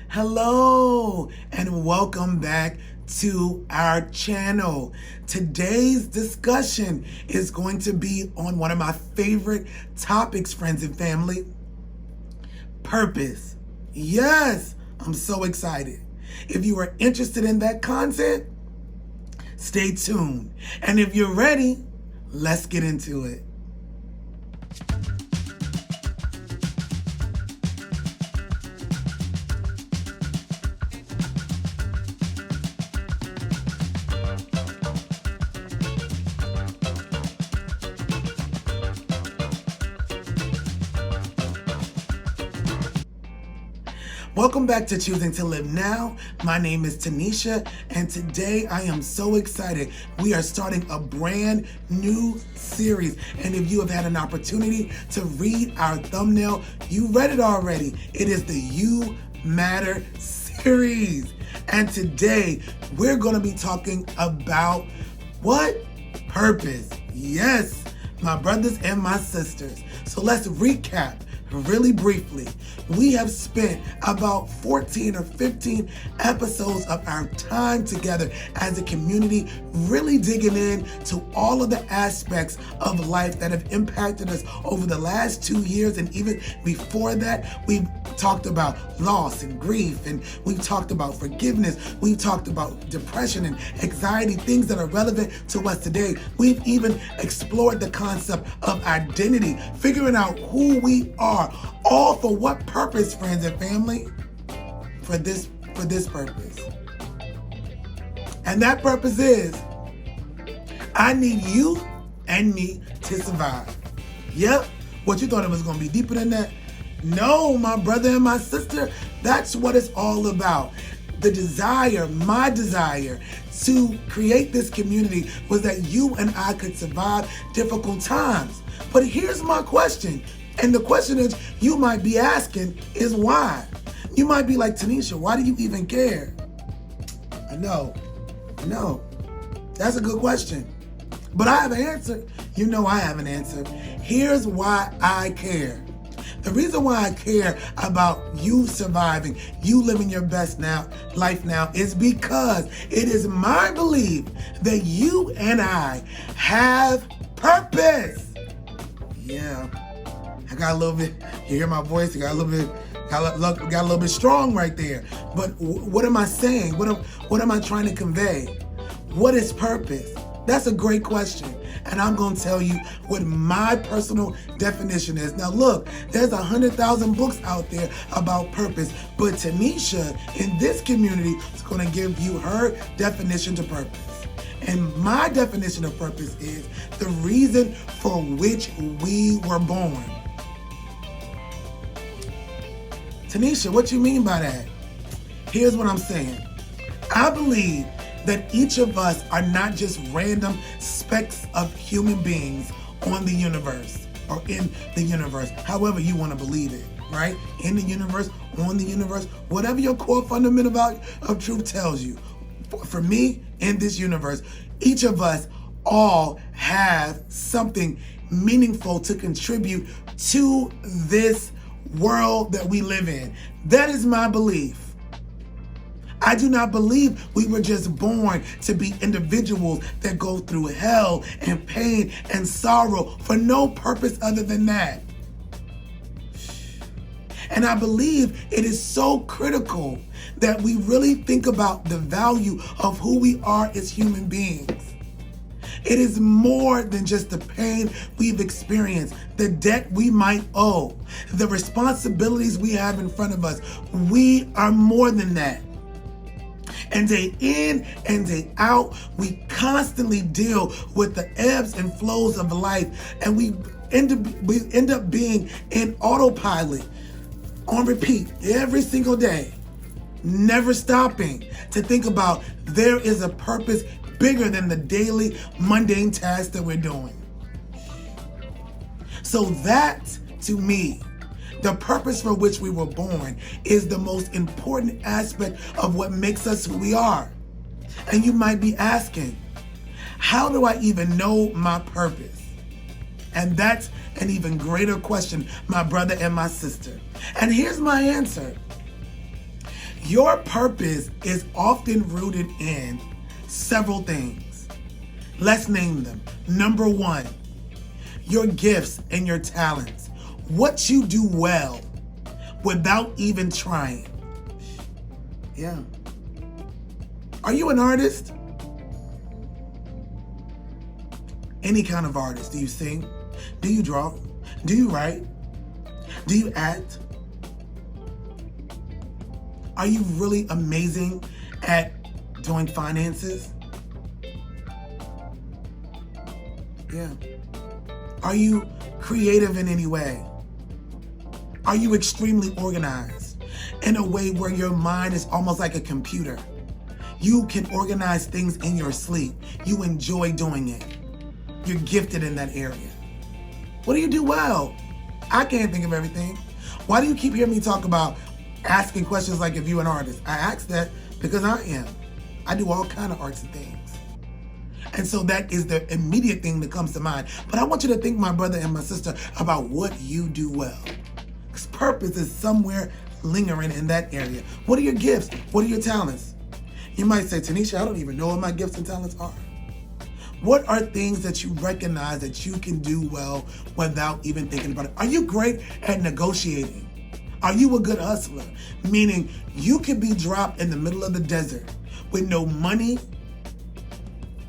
Hello and welcome back to our channel. Today's discussion is going to be on one of my favorite topics, friends and family, purpose. Yes, I'm so excited. If you are interested in that content, stay tuned. And if you're ready, let's get into it. Welcome back to Choosing to Live Now. My name is Taneshia, and today I am so excited. We are starting a brand new series, and if you have had an opportunity to read our thumbnail, you read it already. It is the You Matter series, and today we're going to be talking about what? Purpose. Yes, my brothers and my sisters. So let's recap. Really briefly, we have spent about 14 or 15 episodes of our time together as a community, really digging in to all of the aspects of life that have impacted us over the last 2 years. And even before that, we've talked about loss and grief, and we've talked about forgiveness. We've talked about depression and anxiety, things that are relevant to us today. We've even explored the concept of identity, figuring out who we are. All for what purpose, friends and family? For this purpose. And that purpose is, I need you and me to survive. Yep. What, you thought it was going to be deeper than that? No, my brother and my sister, that's what it's all about. The desire, my desire to create this community was that you and I could survive difficult times. But here's my question. And the question is, you might be asking is why? You might be like, Taneshia, why do you even care? I know. That's a good question. But I have an answer. You know I have an answer. Here's why I care. The reason why I care about you surviving, you living your best life now, is because it is my belief that you and I have purpose. Yeah. I got a little bit, you hear my voice, got a little bit strong right there. But what am I saying? What am I trying to convey? What is purpose? That's a great question. And I'm going to tell you what my personal definition is. Now look, there's 100,000 books out there about purpose, but Taneshia in this community is going to give you her definition to purpose. And my definition of purpose is the reason for which we were born. Taneshia, what you mean by that? Here's what I'm saying. I believe that each of us are not just random specks of human beings on the universe or in the universe, however you want to believe it, right? In the universe, on the universe, whatever your core fundamental of truth tells you. For me, in this universe, each of us all have something meaningful to contribute to this world that we live in. That is my belief. I do not believe we were just born to be individuals that go through hell and pain and sorrow for no purpose other than that. And I believe it is so critical that we really think about the value of who we are as human beings. It is more than just the pain we've experienced, the debt we might owe, the responsibilities we have in front of us. We are more than that. And day in and day out, we constantly deal with the ebbs and flows of life, and we end up being in autopilot, on repeat, every single day, never stopping to think about there is a purpose bigger than the daily mundane tasks that we're doing. So that, to me, the purpose for which we were born is the most important aspect of what makes us who we are. And you might be asking, how do I even know my purpose? And that's an even greater question, my brother and my sister. And here's my answer. Your purpose is often rooted in several things. Let's name them. Number one, your gifts and your talents. What you do well without even trying. Yeah. Are you an artist? Any kind of artist. Do you sing? Do you draw? Do you write? Do you act? Are you really amazing at doing finances? Yeah. Are you creative in any way? Are you extremely organized in a way where your mind is almost like a computer? You can organize things in your sleep. You enjoy doing it. You're gifted in that area. What do you do well? I can't think of everything. Why do you keep hearing me talk about asking questions like if you're an artist? I ask that because I am. I do all kind of arts and things. And so that is the immediate thing that comes to mind. But I want you to think, my brother and my sister, about what you do well. Because purpose is somewhere lingering in that area. What are your gifts? What are your talents? You might say, Taneshia, I don't even know what my gifts and talents are. What are things that you recognize that you can do well without even thinking about it? Are you great at negotiating? Are you a good hustler? Meaning you could be dropped in the middle of the desert with no money,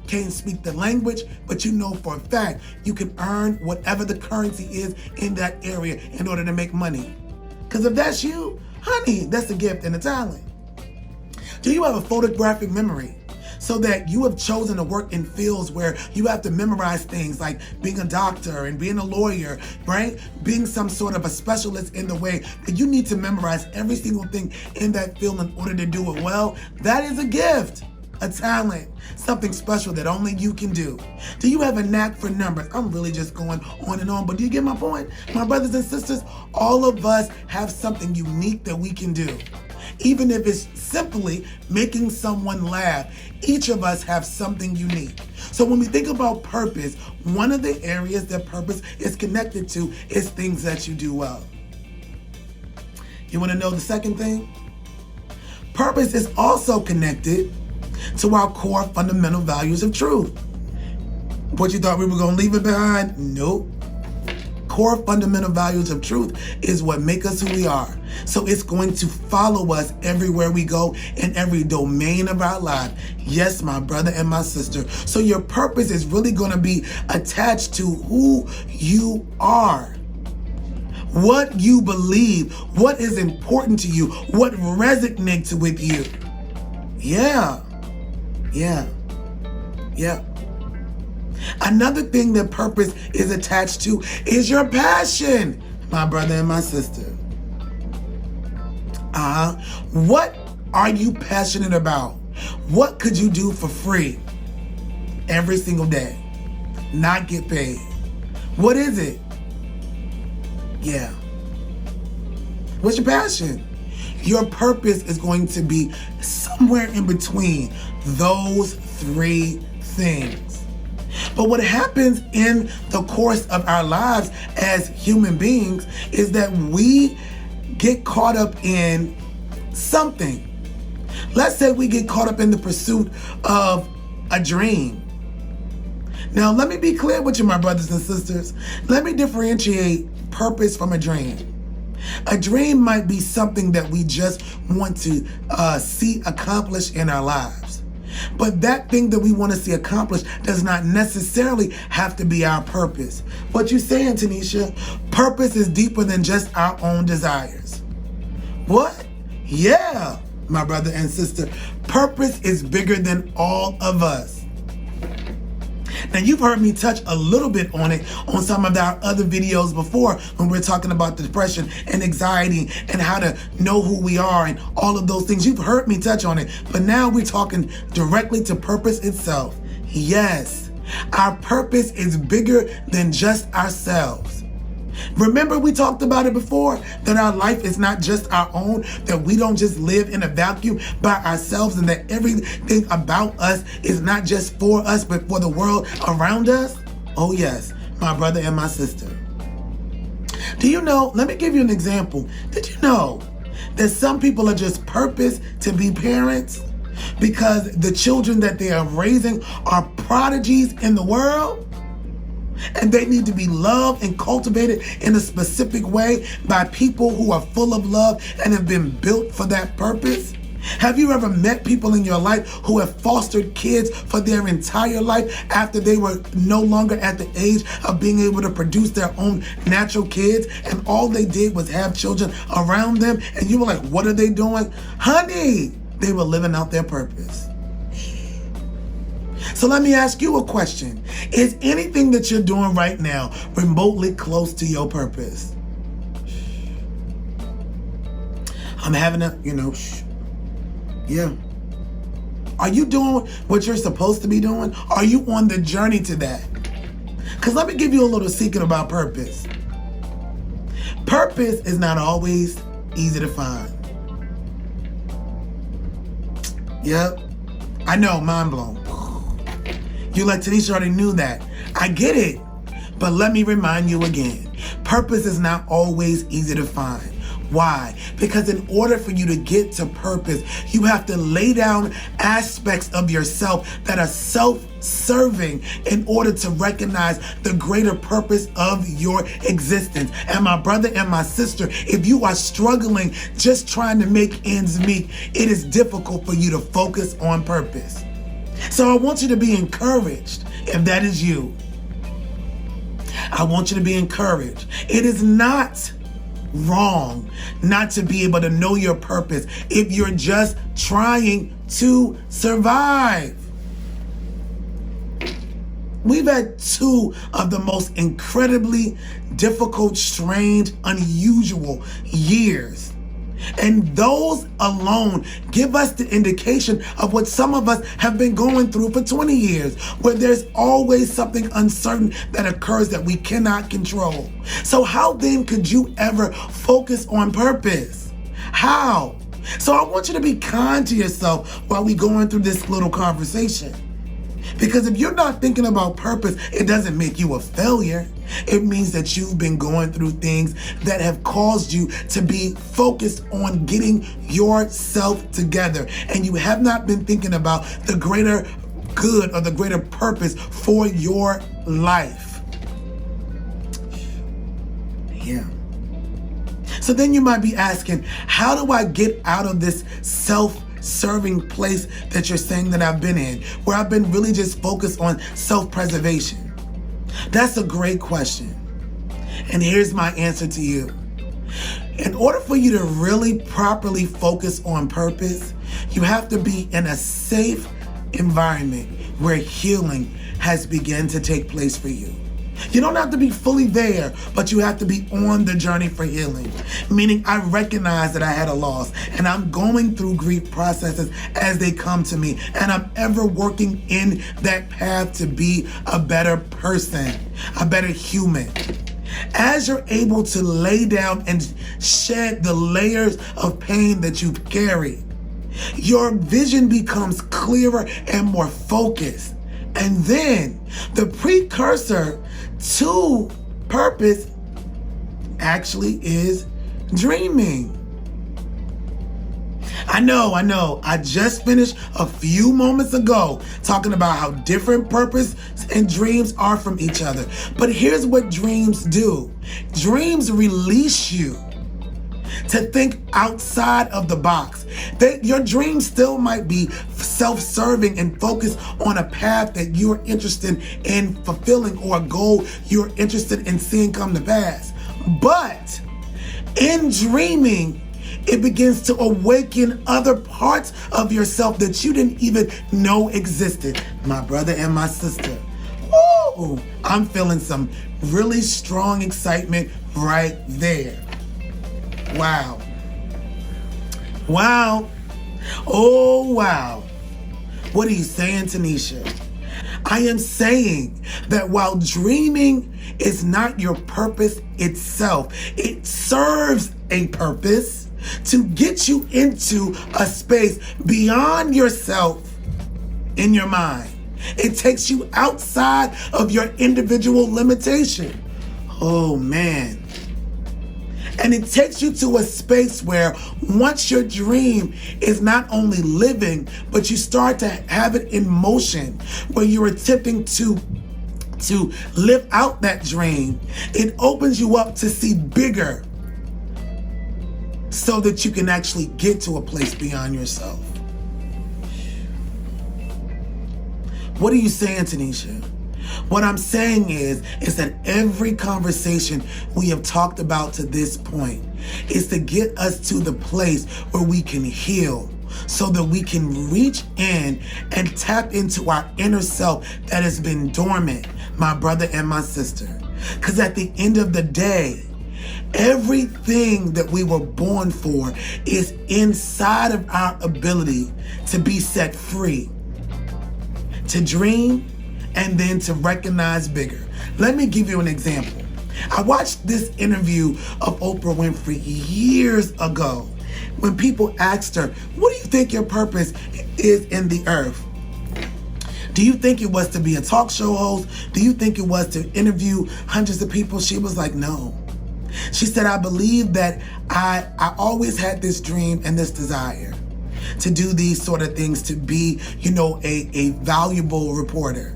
can't speak the language, but you know for a fact you can earn whatever the currency is in that area in order to make money. Because if that's you, honey, that's a gift and a talent. Do you have a photographic memory? So that you have chosen to work in fields where you have to memorize things like being a doctor and being a lawyer, right? Being some sort of a specialist in the way that you need to memorize every single thing in that field in order to do it well. That is a gift, a talent, something special that only you can do. Do you have a knack for numbers? I'm really just going on and on, but do you get my point? My brothers and sisters, all of us have something unique that we can do. Even if it's simply making someone laugh, each of us have something unique. So when we think about purpose, one of the areas that purpose is connected to is things that you do well. You want to know the second thing? Purpose is also connected to our core fundamental values of truth. What, you thought we were going to leave it behind? Nope. Core fundamental values of truth is what make us who we are. So it's going to follow us everywhere we go in every domain of our life. Yes, my brother and my sister. So your purpose is really going to be attached to who you are, what you believe, what is important to you, what resonates with you. Yeah. Another thing that purpose is attached to is your passion, my brother and my sister. What are you passionate about? What could you do for free every single day? Not get paid. What is it? Yeah. What's your passion? Your purpose is going to be somewhere in between those three things. But what happens in the course of our lives as human beings is that we get caught up in something. Let's say we get caught up in the pursuit of a dream. Now, let me be clear with you, my brothers and sisters. Let me differentiate purpose from a dream. A dream might be something that we just want to see accomplished in our lives. But that thing that we want to see accomplished does not necessarily have to be our purpose. What you saying, Taneshia? Purpose is deeper than just our own desires. What? Yeah, my brother and sister. Purpose is bigger than all of us. Now, you've heard me touch a little bit on it on some of our other videos before when we're talking about depression and anxiety and how to know who we are and all of those things. You've heard me touch on it, but now we're talking directly to purpose itself. Yes, our purpose is bigger than just ourselves. Remember, we talked about it before, that our life is not just our own, that we don't just live in a vacuum by ourselves, and that everything about us is not just for us, but for the world around us? Oh yes, my brother and my sister. Do you know, let me give you an example. Did you know that some people are just purposed to be parents because the children that they are raising are prodigies in the world, and they need to be loved and cultivated in a specific way by people who are full of love and have been built for that purpose? Have you ever met people in your life who have fostered kids for their entire life after they were no longer at the age of being able to produce their own natural kids, and all they did was have children around them, and you were like, what are they doing? Honey, they were living out their purpose. So let me ask you a question. Is anything that you're doing right now remotely close to your purpose? I'm having a, yeah. Are you doing what you're supposed to be doing? Are you on the journey to that? Because let me give you a little secret about purpose. Purpose is not always easy to find. Yep. I know, mind blown. You like, Tanesha already knew that. I get it. But let me remind you again. Purpose is not always easy to find. Why? Because in order for you to get to purpose, you have to lay down aspects of yourself that are self-serving in order to recognize the greater purpose of your existence. And my brother and my sister, if you are struggling just trying to make ends meet, it is difficult for you to focus on purpose. So I want you to be encouraged if that is you. I want you to be encouraged. It is not wrong not to be able to know your purpose if you're just trying to survive. We've had two of the most incredibly difficult, strange, unusual years. And those alone give us the indication of what some of us have been going through for 20 years, where there's always something uncertain that occurs that we cannot control. So how then could you ever focus on purpose? How? So I want you to be kind to yourself while we're going through this little conversation. Because if you're not thinking about purpose, it doesn't make you a failure. It means that you've been going through things that have caused you to be focused on getting yourself together. And you have not been thinking about the greater good or the greater purpose for your life. Yeah. So then you might be asking, how do I get out of this self-serving place that you're saying that I've been in, where I've been really just focused on self-preservation? That's a great question. And here's my answer to you. In order for you to really properly focus on purpose, you have to be in a safe environment where healing has begun to take place for you. You don't have to be fully there, but you have to be on the journey for healing. Meaning I recognize that I had a loss and I'm going through grief processes as they come to me. And I'm ever working in that path to be a better person, a better human. As you're able to lay down and shed the layers of pain that you've carried, your vision becomes clearer and more focused. And then the precursor to purpose actually is dreaming. I know. I just finished a few moments ago talking about how different purpose and dreams are from each other. But here's what dreams do. Dreams release you to think outside of the box. Your dream still might be self-serving and focused on a path that you're interested in fulfilling or a goal you're interested in seeing come to pass. But in dreaming, it begins to awaken other parts of yourself that you didn't even know existed. My brother and my sister. Woo! I'm feeling some really strong excitement right there. Wow. Wow. Oh, wow. What are you saying, Taneshia? I am saying that while dreaming is not your purpose itself, it serves a purpose to get you into a space beyond yourself in your mind. It takes you outside of your individual limitation. Oh, man. And it takes you to a space where once your dream is not only living, but you start to have it in motion, where you're attempting to live out that dream. It opens you up to see bigger so that you can actually get to a place beyond yourself. What are you saying, Taneshia? What I'm saying is that every conversation we have talked about to this point is to get us to the place where we can heal, so that we can reach in and tap into our inner self that has been dormant, my brother and my sister. Because at the end of the day, everything that we were born for is inside of our ability to be set free, to dream, and then to recognize bigger. Let me give you an example. I watched this interview of Oprah Winfrey years ago when people asked her, what do you think your purpose is in the earth? Do you think it was to be a talk show host? Do you think it was to interview hundreds of people? She was like, no. She said, I believe that I always had this dream and this desire to do these sort of things, to be, a valuable reporter.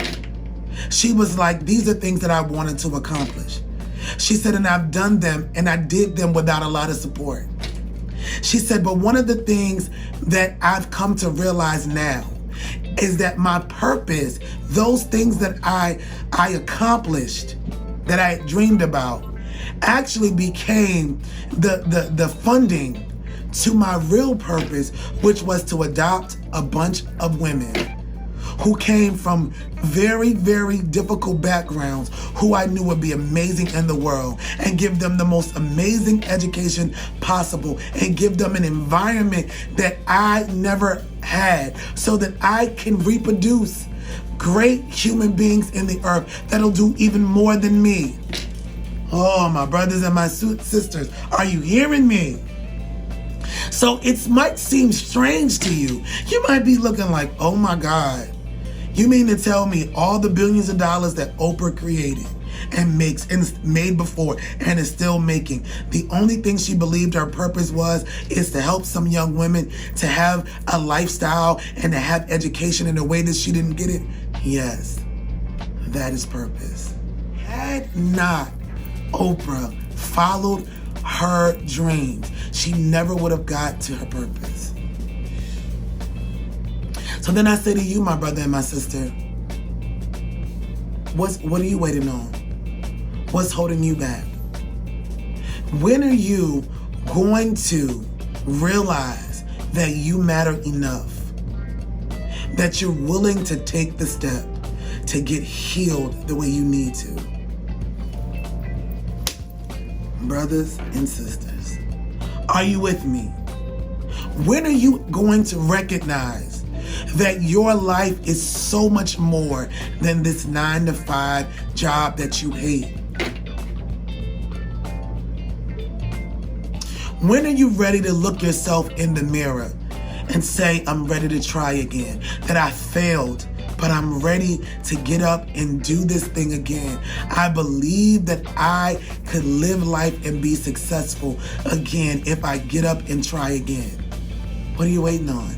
She was like, these are things that I wanted to accomplish. She said, and I've done them, and I did them without a lot of support. She said, but one of the things that I've come to realize now is that my purpose, those things that I accomplished, that I dreamed about, actually became the funding to my real purpose, which was to adopt a bunch of women who came from very, very difficult backgrounds, who I knew would be amazing in the world, and give them the most amazing education possible, and give them an environment that I never had, so that I can reproduce great human beings in the earth that'll do even more than me. Oh, my brothers and my sisters, are you hearing me? So it might seem strange to you. You might be looking like, oh my God, you mean to tell me all the billions of dollars that Oprah created and makes and made before and is still making, the only thing she believed her purpose was is to help some young women to have a lifestyle and to have education in a way that she didn't get it? Yes, that is purpose. Had not Oprah followed her dreams, she never would have got to her purpose. So then I say to you, my brother and my sister, what are you waiting on? What's holding you back? When are you going to realize that you matter enough, that you're willing to take the step to get healed the way you need to? Brothers and sisters, are you with me? When are you going to recognize that your life is so much more than this 9-to-5 job that you hate? When are you ready to look yourself in the mirror and say, I'm ready to try again, that I failed, but I'm ready to get up and do this thing again. I believe that I could live life and be successful again if I get up and try again. What are you waiting on?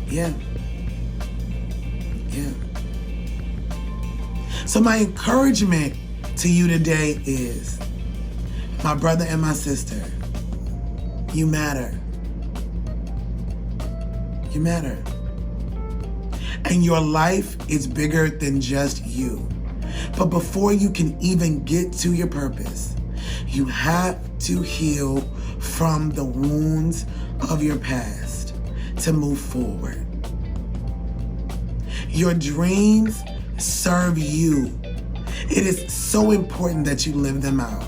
Yeah. So my encouragement to you today is, my brother and my sister, you matter. You matter. And your life is bigger than just you. But before you can even get to your purpose, you have to heal from the wounds of your past to move forward. Your dreams serve you. It is so important that you live them out.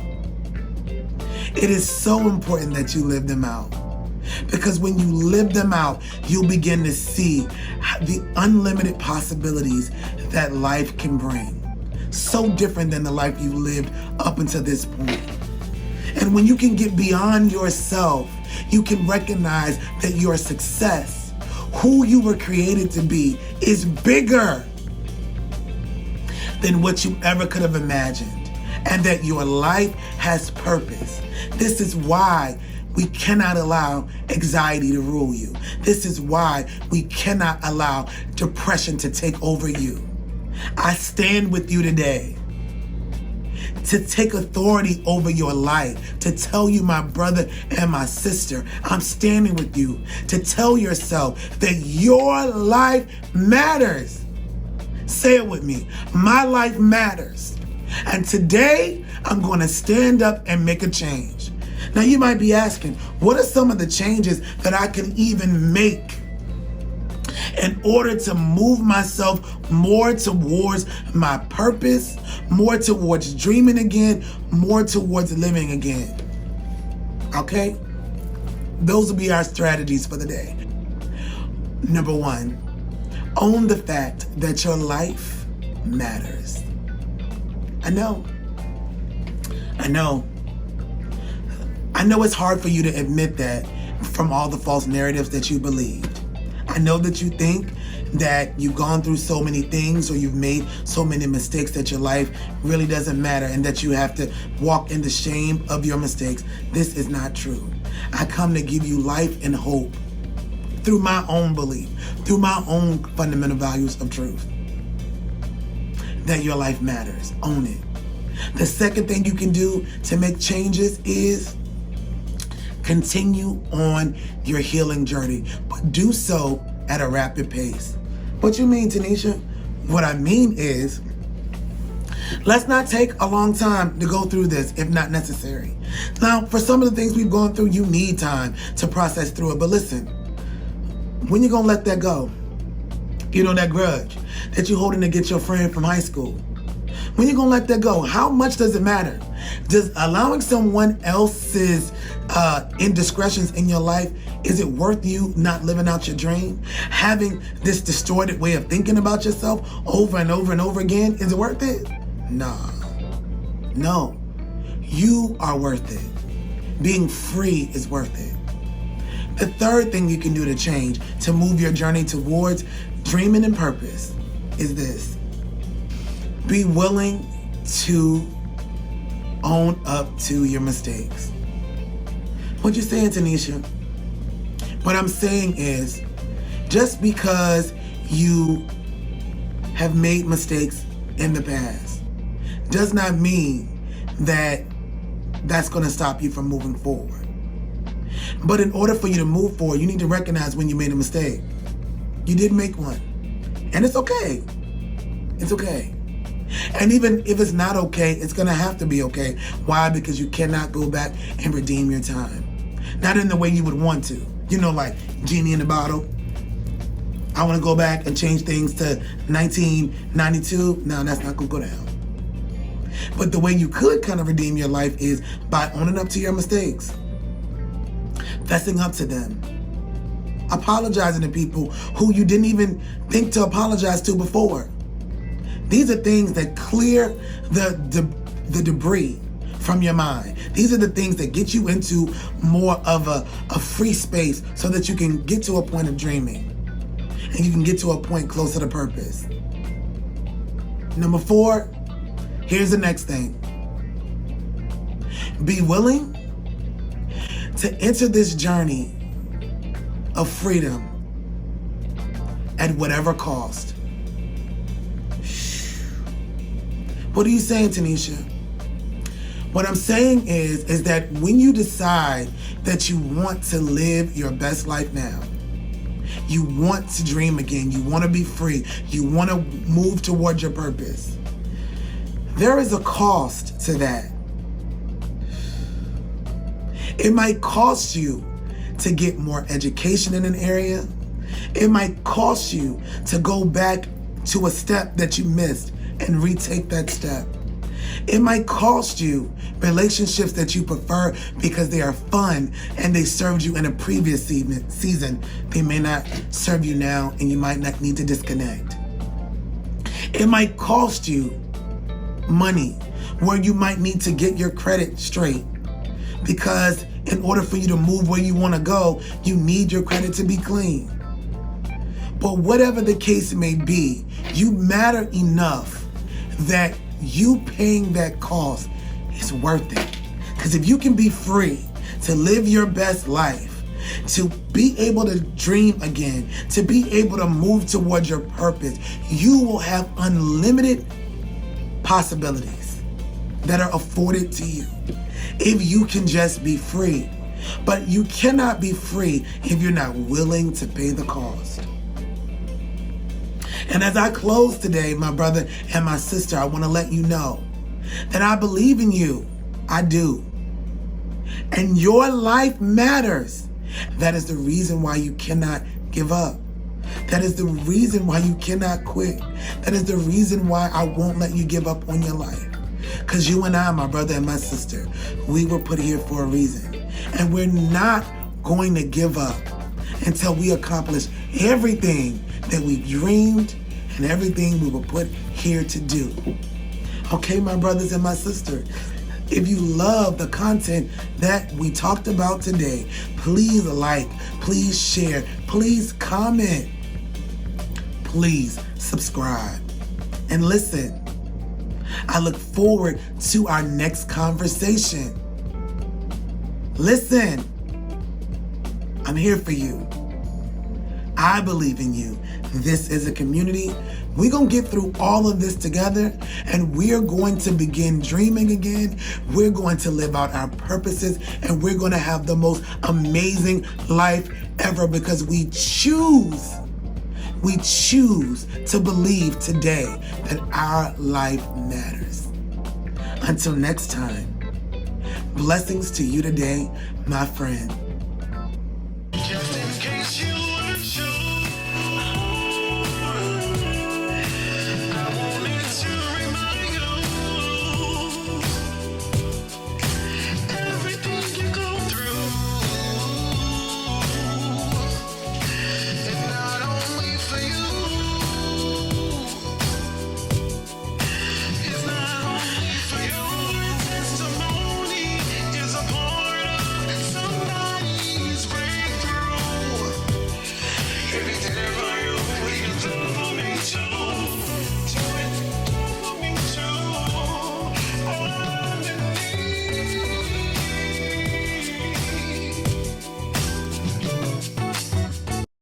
It is so important that you live them out. Because when you live them out, you'll begin to see the unlimited possibilities that life can bring. So different than the life you lived up until this point. And when you can get beyond yourself, you can recognize that your success, who you were created to be, is bigger than what you ever could have imagined. and that your life has purpose. This is why we cannot allow anxiety to rule you. This is why we cannot allow depression to take over you. I stand with you today to take authority over your life, to tell you, my brother and my sister, I'm standing with you to tell yourself that your life matters. Say it with me. My life matters. And today, I'm going to stand up and make a change. Now, you might be asking, what are some of the changes that I can even make in order to move myself more towards my purpose, more towards dreaming again, more towards living again? Okay? Those will be our strategies for the day. Number one, own the fact that your life matters. I know it's hard for you to admit that from all the false narratives that you believed. I know that you think that you've gone through so many things or you've made so many mistakes that your life really doesn't matter and that you have to walk in the shame of your mistakes. This is not true. I come to give you life and hope through my own belief, through my own fundamental values of truth, that your life matters. Own it. The second thing you can do to make changes is continue on your healing journey, but do so at a rapid pace. What you mean, Taneshia? What I mean is, let's not take a long time to go through this if not necessary. Now, for some of the things we've gone through, you need time to process through it. But listen, when you gonna let that go? You know, that grudge that you're holding against your friend from high school. When you gonna let that go? How much does it matter? Does allowing someone else's indiscretions in your life, is it worth you not living out your dream? Having this distorted way of thinking about yourself over and over and over again, is it worth it? Nah. No. You are worth it. Being free is worth it. The third thing you can do to change, to move your journey towards dreaming and purpose, is this. Be willing to own up to your mistakes. What you saying, Taneshia? What I'm saying is, just because you have made mistakes in the past does not mean that that's going to stop you from moving forward. But in order for you to move forward, you need to recognize when you made a mistake. You did make one. And it's okay. It's okay. And even if it's not okay, it's going to have to be okay. Why? Because you cannot go back and redeem your time. Not in the way you would want to. You know, like genie in the bottle. I want to go back and change things to 1992. No, that's not going to go down. But the way you could kind of redeem your life is by owning up to your mistakes. Fessing up to them. Apologizing to people who you didn't even think to apologize to before. These are things that clear the debris from your mind. These are the things that get you into more of a free space so that you can get to a point of dreaming. And you can get to a point closer to purpose. Number 4, here's the next thing. Be willing to enter this journey of freedom at whatever cost. What are you saying, Taneshia? What I'm saying is that when you decide that you want to live your best life now, you want to dream again, you want to be free, you want to move towards your purpose, there is a cost to that. It might cost you to get more education in an area. It might cost you to go back to a step that you missed and retake that step. It might cost you relationships that you prefer because they are fun and they served you in a previous season. They may not serve you now and you might not need to disconnect. It might cost you money where you might need to get your credit straight because in order for you to move where you want to go, you need your credit to be clean. But whatever the case may be, you matter enough that you paying that cost is worth it. Because if you can be free to live your best life, to be able to dream again, to be able to move towards your purpose, you will have unlimited possibilities that are afforded to you if you can just be free. But you cannot be free if you're not willing to pay the cost. And as I close today, my brother and my sister, I want to let you know that I believe in you. I do. And your life matters. That is the reason why you cannot give up. That is the reason why you cannot quit. That is the reason why I won't let you give up on your life. Because you and I, my brother and my sister, we were put here for a reason. And we're not going to give up until we accomplish everything that we dreamed and everything we were put here to do. Okay, my brothers and my sisters, if you love the content that we talked about today, please like, please share, please comment, please subscribe, and listen. I look forward to our next conversation. Listen, I'm here for you. I believe in you. This is a community. We're going to get through all of this together, and we're going to begin dreaming again. We're going to live out our purposes, and we're going to have the most amazing life ever because we choose to believe today that our life matters. Until next time, blessings to you today, my friend.